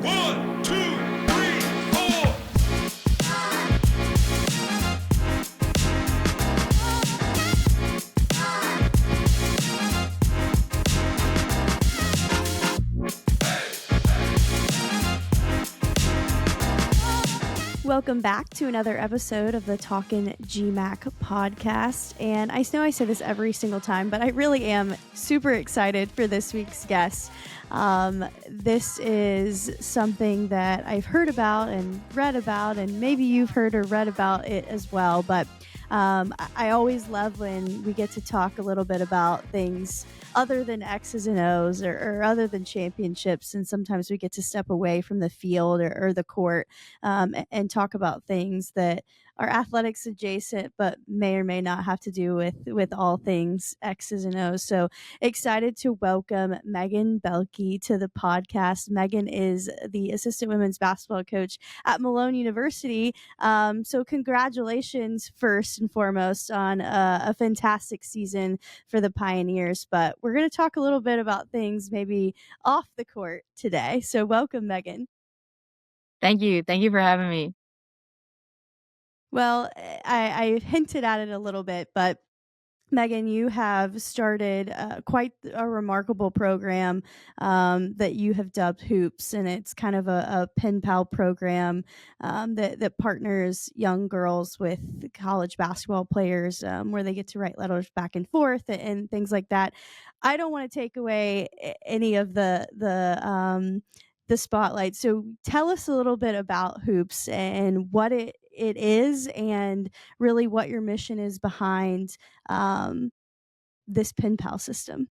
One, two, three, four. Welcome back to another episode of the Talkin G-MAC podcast. And I know I say this every single time, but I really am super excited for this week's guest. This is something that I've heard about and read about, and maybe you've heard or read about it as well. But I always love when we get to talk a little bit about things other than X's and O's or other than championships. And sometimes we get to step away from the field or the court and talk about things that are athletics adjacent, but may or may not have to do with all things X's and O's. So excited to welcome Megan Belke to the podcast. Megan is the assistant women's basketball coach at Malone University. So congratulations first and foremost on a fantastic season for the Pioneers. But we're going to talk a little bit about things maybe off the court today. So welcome, Megan. Thank you. Thank you for having me. Well, I hinted at it a little bit, but Megan, you have started quite a remarkable program that you have dubbed Hoops, and it's kind of a pen pal program that partners young girls with college basketball players, where they get to write letters back and forth and things like that. I don't want to take away any of the spotlight. So tell us a little bit about Hoops and what it is, and really what your mission is behind this pen pal system.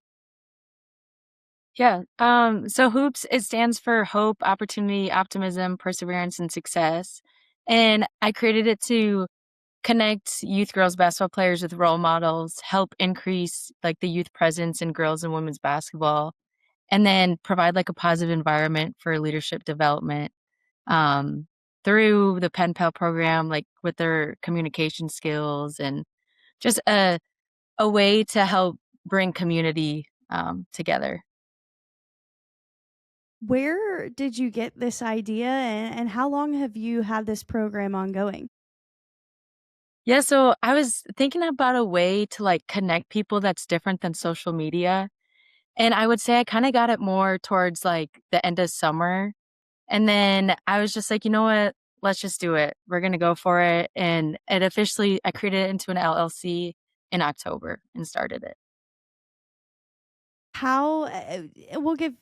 Yeah. So Hoops, it stands for hope, opportunity, optimism, perseverance, and success. And I created it to connect youth girls basketball players with role models, help increase like the youth presence in girls and women's basketball, and then provide like a positive environment for leadership development um, through the pen pal program, like with their communication skills and just a way to help bring community together. Where did you get this idea, and how long have you had this program ongoing? Yeah, so I was thinking about a way to like connect people that's different than social media. And I would say I kind of got it more towards like the end of summer. And then I was just like, you know what? Let's just do it. We're going to go for it. And I created it into an LLC in October and started it. How we'll give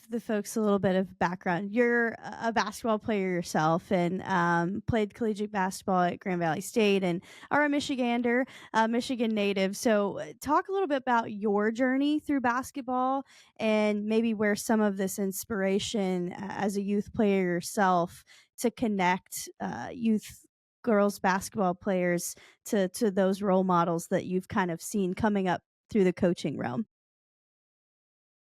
the folks a little bit of background. You're a basketball player yourself, and played collegiate basketball at Grand Valley State, and are a Michigander, Michigan native. So talk a little bit about your journey through basketball, and maybe where some of this inspiration as a youth player yourself to connect youth girls basketball players to those role models that you've kind of seen coming up through the coaching realm.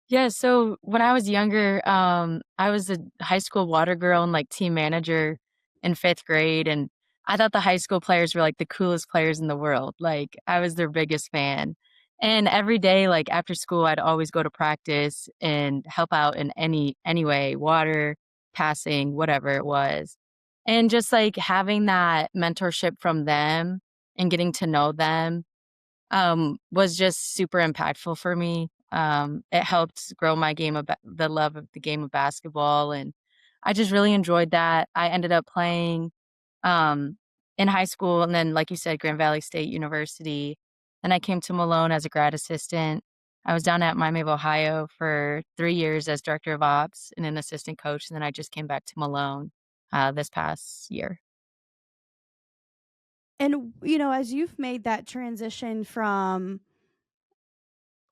Yeah, so when I was younger, I was a high school water girl and like team manager in fifth grade. And I thought the high school players were like the coolest players in the world. Like I was their biggest fan. And every day, like after school, I'd always go to practice and help out in any way, water, passing, whatever it was. And just like having that mentorship from them and getting to know them was just super impactful for me. It helped grow my the love of the game of basketball, and I just really enjoyed that. I ended up playing um, in high school, and then, like you said, Grand Valley State University. Then I came to Malone as a grad assistant. I was down at Miami of Ohio for 3 years as director of ops and an assistant coach, and then I just came back to Malone this past year. And, as you've made that transition from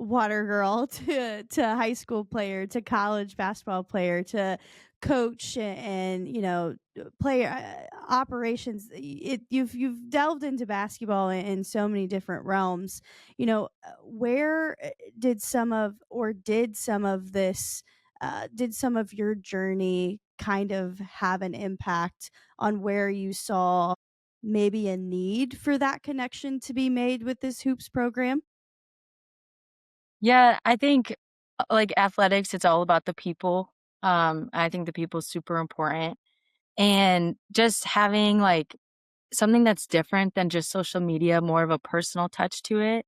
water girl to high school player to college basketball player to coach and player operations, you've delved into basketball in so many different realms. Where did some of this did some of your journey kind of have an impact on where you saw maybe a need for that connection to be made with this hoops program? Yeah, I think like athletics, it's all about the people. I think the people is super important. And just having like something that's different than just social media, more of a personal touch to it.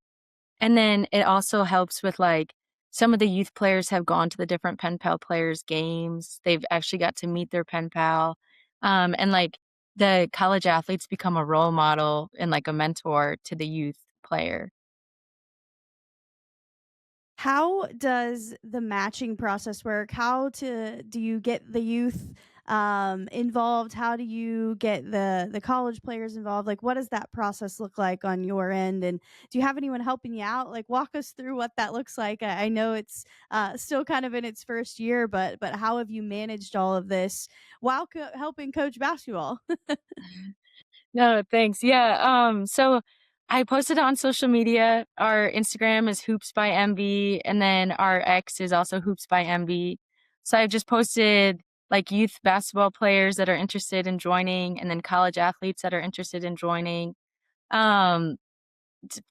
And then it also helps with like some of the youth players have gone to the different pen pal players games. They've actually got to meet their pen pal. And like the college athletes become a role model and like a mentor to the youth player. How does the matching process work? Do you get the youth involved? How do you get the college players involved? Like, what does that process look like on your end? And do you have anyone helping you out? Like, walk us through what that looks like. I know it's still kind of in its first year, but how have you managed all of this while helping coach basketball? No, thanks. Yeah. So I posted on social media. Our Instagram is Hoops by MB, and then our X is also Hoops by MB. So I've just posted like youth basketball players that are interested in joining, and then college athletes that are interested in joining, um,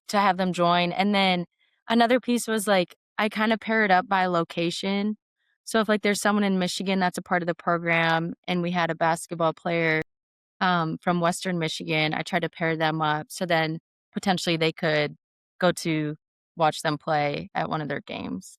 to have them join. And then another piece was like I kind of pair it up by location. So if like there's someone in Michigan that's a part of the program, and we had a basketball player from Western Michigan. I tried to pair them up so then potentially they could go to watch them play at one of their games.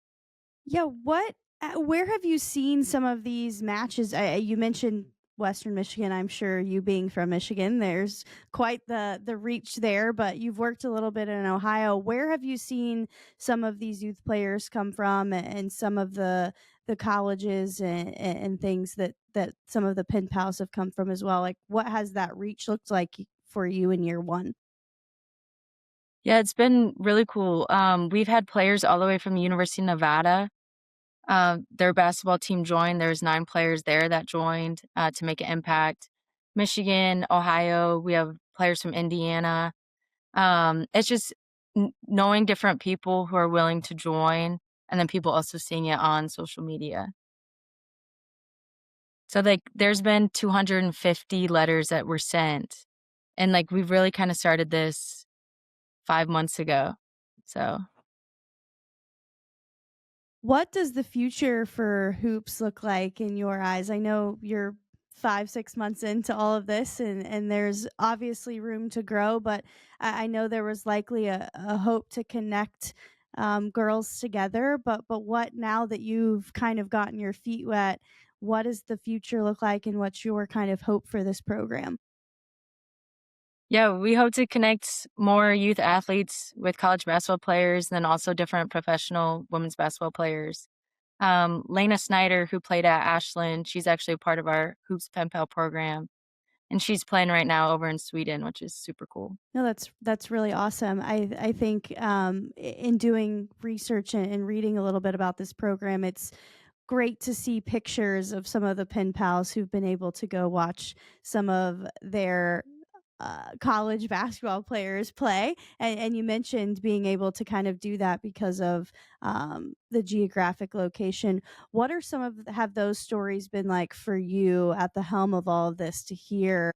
Yeah, where have you seen some of these matches? You mentioned Western Michigan. I'm sure you being from Michigan, there's quite the reach there. But you've worked a little bit in Ohio. Where have you seen some of these youth players come from, and some of the colleges and things that some of the pen pals have come from as well? Like, what has that reach looked like for you in year one? Yeah, it's been really cool. We've had players all the way from the University of Nevada. Their basketball team joined. There's 9 players there that joined to make an impact. Michigan, Ohio, we have players from Indiana. It's just knowing different people who are willing to join, and then people also seeing it on social media. So, like, there's been 250 letters that were sent, and, like, we've really kinda started this 5 months ago. So, What does the future for hoops look like in your eyes? I know you're 5, 6 months into all of this, and there's obviously room to grow, but I know there was likely a hope to connect girls together. But what now that you've kind of gotten your feet wet, what does the future look like, and what's your kind of hope for this program? yeah, we hope to connect more youth athletes with college basketball players and then also different professional women's basketball players. Lena Snyder, who played at Ashland, she's actually a part of our Hoops Pen Pal program, and she's playing right now over in Sweden, which is super cool. No, that's really awesome. I think in doing research and reading a little bit about this program, it's great to see pictures of some of the pen pals who've been able to go watch some of their college basketball players play. And you mentioned being able to kind of do that because of the geographic location. What are some of have those stories been like for you at the helm of all of this to hear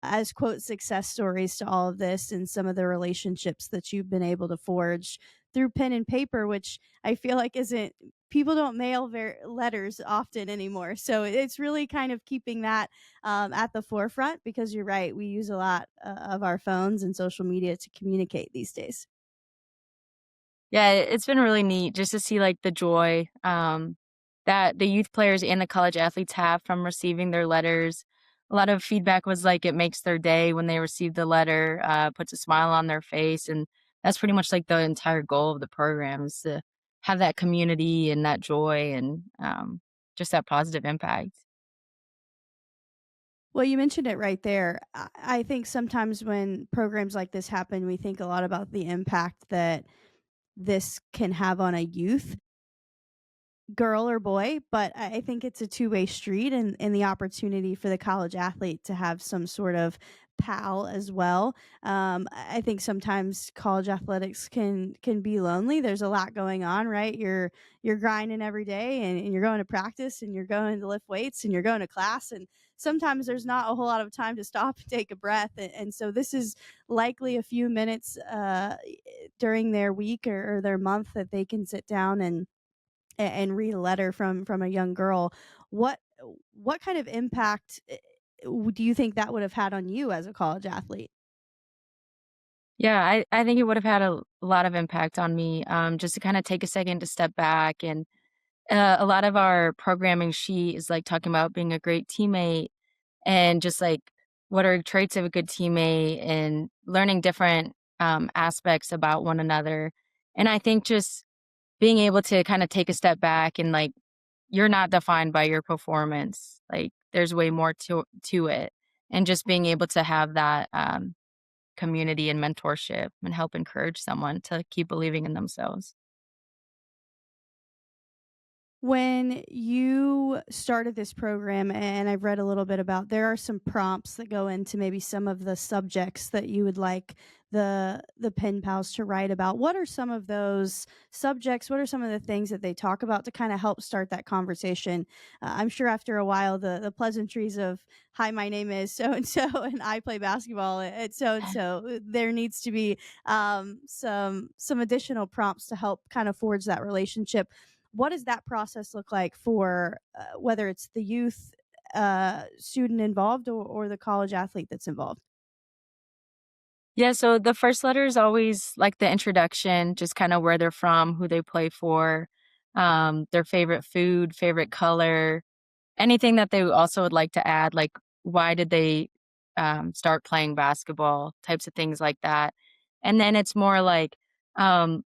as quote success stories to all of this and some of the relationships that you've been able to forge through pen and paper, which I feel like isn't people don't mail letters often anymore. So it's really kind of keeping that at the forefront because you're right. We use a lot of our phones and social media to communicate these days. Yeah, it's been really neat just to see, like, the joy, that the youth players and the college athletes have from receiving their letters. A lot of feedback was like it makes their day when they receive the letter, puts a smile on their face, and that's pretty much, like, the entire goal of the program is to have that community and that joy and, just that positive impact. Well, you mentioned it right there. I think sometimes when programs like this happen, we think a lot about the impact that this can have on a youth, girl or boy, but I think it's a two-way street and the opportunity for the college athlete to have some sort of pal as well. I think sometimes college athletics can be lonely. There's a lot going on, right? You're grinding every day and you're going to practice and you're going to lift weights and you're going to class and sometimes there's not a whole lot of time to stop and take a breath. And so this is likely a few minutes during their week or their month that they can sit down and read a letter from a young girl. What what kind of impact do you think that would have had on you as a college athlete? Yeah, I think it would have had a lot of impact on me, just to kinda take a second to step back and a lot of our programming sheet is, like, talking about being a great teammate and just, like, what are traits of a good teammate and learning different, aspects about one another, and I think just being able to kinda take a step back and, like, you're not defined by your performance, like, there's way more to it, and just being able to have that, community and mentorship and help encourage someone to keep believing in themselves. When you started this program, and I've read a little bit about, there are some prompts that go into maybe some of the subjects that you would like the pen pals to write about. What are some of those subjects? What are some of the things that they talk about to kind of help start that conversation? I'm sure after a while, the pleasantries of "Hi, my name is so and so, and I play basketball at so and so." There needs to be some additional prompts to help kind of forge that relationship. What does that process look like for whether it's the youth student involved, or the college athlete that's involved? Yeah, so the first letter is always like the introduction, just kinda where they're from, who they play for, their favorite food, favorite color, anything that they also would like to add, like why did they, start playing basketball, types of things like that. And then it's more like,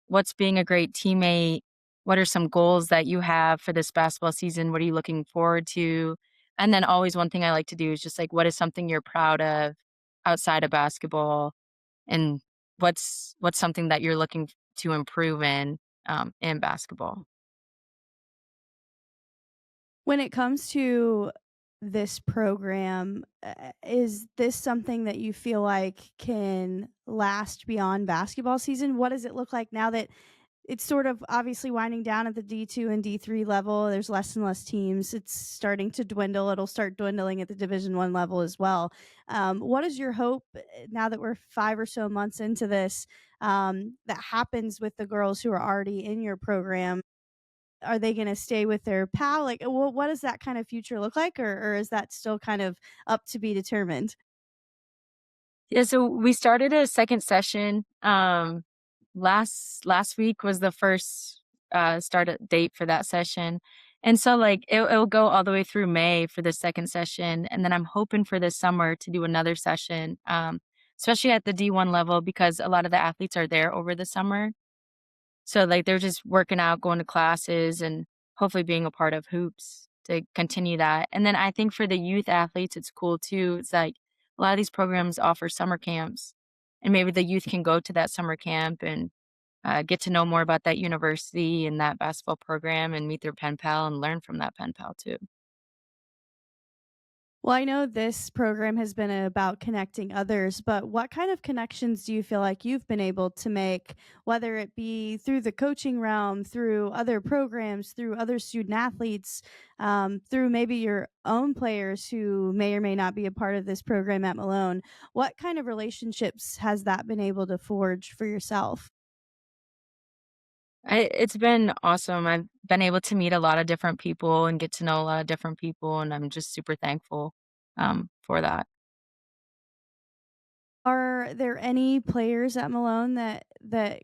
what's being a great teammate? What are some goals that you have for this basketball season? What are you looking forward to? And then always one thing I like to do is just like, what is something you're proud of outside of basketball? And what's something that you're looking to improve in basketball? When it comes to this program, is this something that you feel like can last beyond basketball season? What does it look like now that it's sort of obviously winding down at the D2 and D3 level? There's less and less teams. It's starting to dwindle. It'll start dwindling at the Division 1 level as well. What is your hope, now that we're 5 or so months into this, that happens with the girls who are already in your program? Are they gonna stay with their pal? Like, what does that kind of future look like, or is that still kind of up to be determined? Yeah, so we started a second session. Last week was the first start date for that session. And so like it'll go all the way through May for the second session. And then I'm hoping for this summer to do another session, especially at the D1 level because a lot of the athletes are there over the summer. So, like, they're just working out, going to classes, and hopefully being a part of hoops to continue that. And then I think for the youth athletes, it's cool too. It's like a lot of these programs offer summer camps, and maybe the youth can go to that summer camp and get to know more about that university and that basketball program and meet their pen pal and learn from that pen pal too. Well, I know this program has been about connecting others, but what kind of connections do you feel like you've been able to make, whether it be through the coaching realm, through other programs, through other student athletes, through maybe your own players who may or may not be a part of this program at Malone? What kind of relationships has that been able to forge for yourself? It's been awesome. I've been able to meet a lot of different people and get to know a lot of different people, and I'm just super thankful for that. Are there any players at Malone that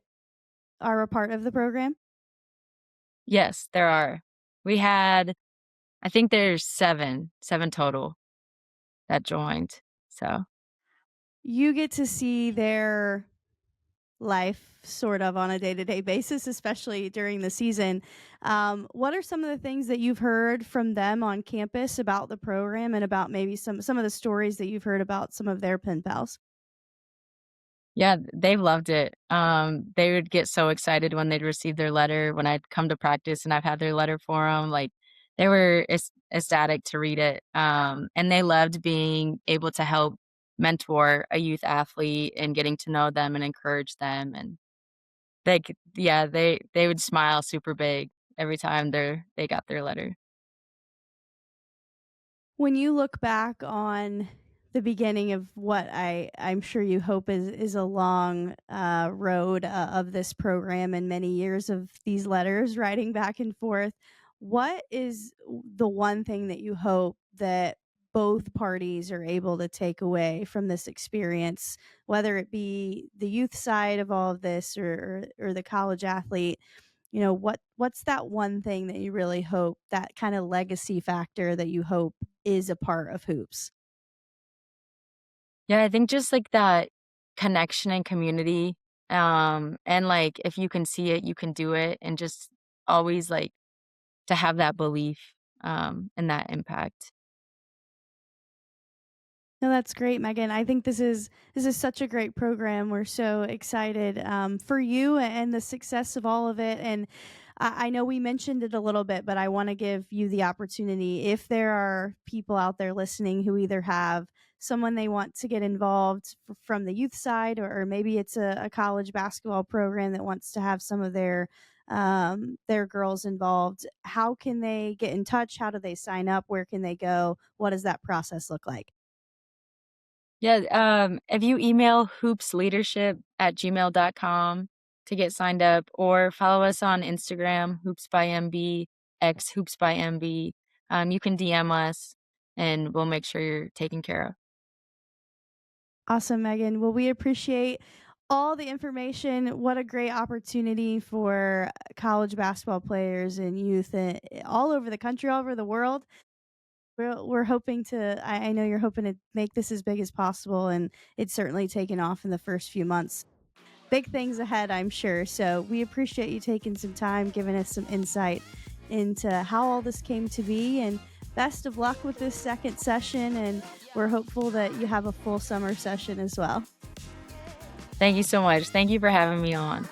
are a part of the program? Yes, there are. We had I think there's 7 total that joined, so You get to see their life sort of on a day-to-day basis, especially during the season. What are some of the things that you've heard from them on campus about the program, and about maybe some of the stories that you've heard about some of their pen pals? yeah, they've loved it. They would get so excited when they'd receive their letter, when I'd come to practice and I've had their letter for them. Like, they were ecstatic to read it, and they loved being able to help mentor a youth athlete and getting to know them and encourage them, and yeah, they would smile super big every time they got their letter. When you look back on the beginning of what I'm sure you hope is a long road of this program and many years of these letters writing back and forth. What is the one thing that you hope that both parties are able to take away from this experience, whether it be the youth side of all of this or the college athlete? What's that one thing that you really hope, that kind of legacy factor that you hope is a part of hoops? Yeah, I think just like that connection and community. And like if you can see it, you can do it. And just always like to have that belief and that impact. No, that's great, Megan. I think this is such a great program. We're so excited for you and the success of all of it. And I know we mentioned it a little bit, but I want to give you the opportunity. If there are people out there listening who either have someone they want to get involved from the youth side, or maybe it's a college basketball program that wants to have some of their girls involved, how can they get in touch? How do they sign up? Where can they go? What does that process look like? Yeah, if you email hoopsleadership@gmail.com to get signed up, or follow us on Instagram, Hoops by MB, X Hoops by MB, you can DM us and we'll make sure you're taken care of. Awesome, Megan. Well, we appreciate all the information. What a great opportunity for college basketball players and youth all over the country, all over the world. We're hoping to, I know you're hoping to make this as big as possible, and it's certainly taken off in the first few months. Big things ahead, I'm sure. So we appreciate you taking some time, giving us some insight into how all this came to be. And best of luck with this second session. And we're hopeful that you have a full summer session as well. Thank you so much. Thank you for having me on.